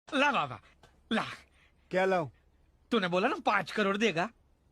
ला बाबा ला। क्या लाऊं? तूने बोला ना 5 करोड़ देगा।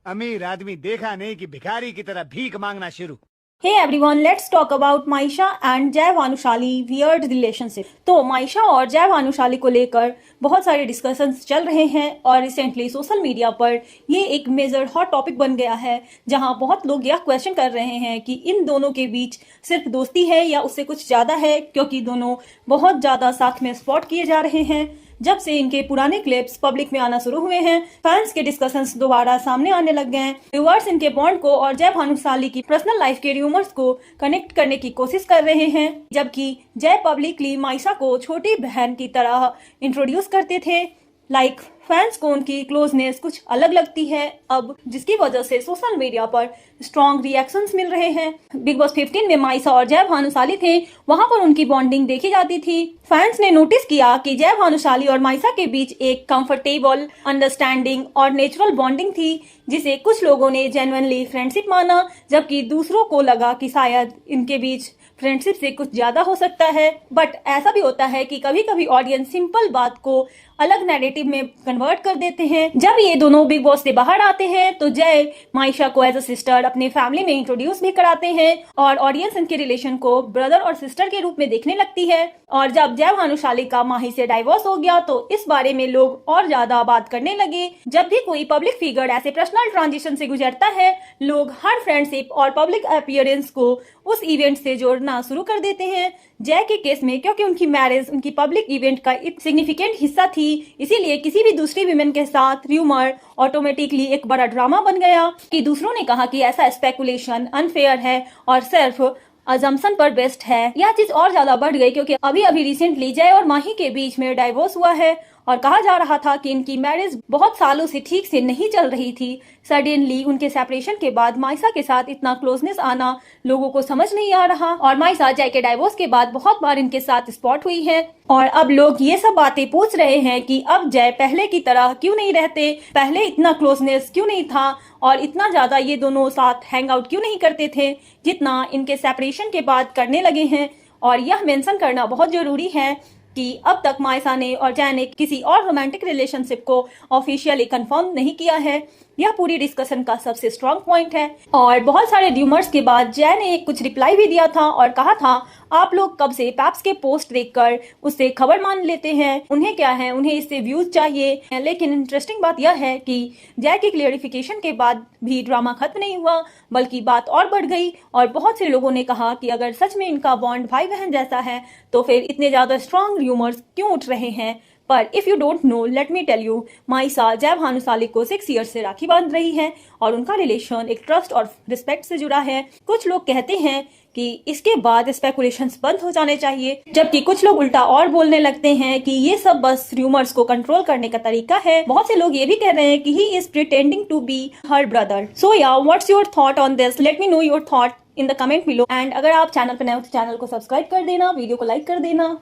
अमीर आदमी देखा नहीं कि भिखारी की तरह भीख मांगना शुरू। Hey everyone, let's talk about Maisha and जय भानुशाली वियर्ड रिलेशनशिप। तो माइशा और जय भानुशाली को लेकर बहुत सारे डिस्कशंस चल रहे हैं और रिसेंटली सोशल मीडिया पर ये एक मेजर हॉट टॉपिक बन गया है, जहां बहुत लोग यह क्वेश्चन कर रहे हैं कि इन दोनों के बीच सिर्फ दोस्ती है या उससे कुछ ज्यादा है, क्योंकि दोनों बहुत ज्यादा साथ में स्पॉट किए जा रहे हैं। जब से इनके पुराने क्लिप्स पब्लिक में आना शुरू हुए हैं, फैंस के डिस्कशंस दोबारा सामने आने लग गए हैं। व्यूअर्स इनके बॉन्ड को और जय भानुशाली की पर्सनल लाइफ के र्यूमर्स को कनेक्ट करने की कोशिश कर रहे हैं, जबकि जय पब्लिकली माइशा को छोटी बहन की तरह इंट्रोड्यूस करते थे। लाइक फैंस को उनकी क्लोजनेस कुछ अलग लगती है अब, जिसकी वजह से सोशल मीडिया पर स्ट्रॉन्ग रिएक्शंस मिल रहे हैं। बिग बॉस 15 में माइशा और जय भानुशाली थे, वहां पर उनकी बॉन्डिंग देखी जाती थी। फैंस ने नोटिस किया कि जय भानुशाली और माइशा के बीच एक कंफर्टेबल, अंडरस्टैंडिंग और नेचुरल बॉन्डिंग थी, जिसे कुछ लोगों ने जेन्युइनली फ्रेंडशिप माना, जबकि दूसरों को लगा कि शायद इनके बीच फ्रेंडशिप से कुछ ज्यादा हो सकता है। बट ऐसा भी होता है कि कभी कभी ऑडियंस सिंपल बात को अलग नैरेटिव में कन्वर्ट कर देते हैं। जब ये दोनों बिग बॉस से बाहर आते हैं तो जय माइशा को एज अ सिस्टर अपने फैमिली में इंट्रोड्यूस भी कराते हैं और ऑडियंस इनके रिलेशन को ब्रदर और सिस्टर के रूप में देखने लगती है। और जब जय भानुशाली का माही से डाइवोर्स हो गया तो इस बारे में लोग और ज्यादा बात करने लगे। जब भी कोई पब्लिक फिगर ऐसे पर्सनल ट्रांजिशन से गुजरता है, लोग हर फ्रेंडशिप और पब्लिक अपीयरेंस को उस इवेंट से जोड़ना शुरू कर देते हैं। जय के केस में क्योंकि उनकी मैरिज उनकी पब्लिक इवेंट का एक सिग्निफिकेंट हिस्सा थी, इसीलिए किसी भी दूसरी विमेन के साथ र्यूमर ऑटोमेटिकली एक बड़ा ड्रामा बन गया कि दूसरों ने कहा कि ऐसा स्पेकुलेशन अनफेयर है और सिर्फ अजम्पशन पर बेस्ड है। यह चीज और ज्यादा बढ़ गई क्योंकि अभी अभी रिसेंटली जय और माही के बीच में डाइवोर्स हुआ है और कहा जा रहा था कि इनकी मैरिज बहुत सालों से ठीक से नहीं चल रही थी। सडनली उनके सेपरेशन के बाद माइशा के साथ इतना क्लोजनेस आना लोगों को समझ नहीं आ रहा और माइशा जय के डाइवोर्स के बाद बहुत बार इनके साथ स्पॉट हुई है और अब लोग ये सब बातें पूछ रहे हैं कि अब जय पहले की तरह क्यों नहीं रहते, पहले इतना क्लोजनेस क्यों नहीं था और इतना ज्यादा ये दोनों साथ हैंग आउट क्यों नहीं करते थे जितना इनके सेपरेशन के बाद करने लगे हैं। और यह मेंशन करना बहुत जरूरी है कि अब तक माइशा ने और जय ने किसी और रोमांटिक रिलेशनशिप को ऑफिशियली कंफर्म नहीं किया है। यह पूरी डिस्कशन का सबसे स्ट्रॉन्ग पॉइंट है और बहुत सारे र्यूमर्स के बाद जय ने कुछ रिप्लाई भी दिया था और कहा था आप लोग कब से पैप्स के पोस्ट देखकर उससे खबर मान लेते हैं, उन्हें क्या है, उन्हें इससे व्यूज चाहिए। लेकिन इंटरेस्टिंग बात यह है कि जय की क्लियरिफिकेशन के बाद भी ड्रामा खत्म नहीं हुआ, बल्कि बात और बढ़ गई और बहुत से लोगों ने कहा कि अगर सच में इनका बॉन्ड भाई बहन जैसा है तो फिर इतने ज्यादा स्ट्रॉन्ग र्यूमर्स क्यों उठ रहे हैं। पर if you don't know, let me tell you, Maisha Jai Bhanushali को 6 ईयर्स से राखी बांध रही है और उनका रिलेशन एक ट्रस्ट और रिस्पेक्ट से जुड़ा है। कुछ लोग कहते हैं कि इसके बाद स्पेकुलेशंस बंद हो जाने चाहिए, जबकि कुछ लोग उल्टा और बोलने लगते हैं कि ये सब बस र्यूमर्स को कंट्रोल करने का तरीका है। बहुत से लोग ये भी कह रहे हैं कि he is pretending to be her brother. So yeah what's your thought on this? Let me know your thought in the comment below. And अगर आप चैनल पर नए हो तो चैनल को सब्सक्राइब कर देना, वीडियो को लाइक कर देना।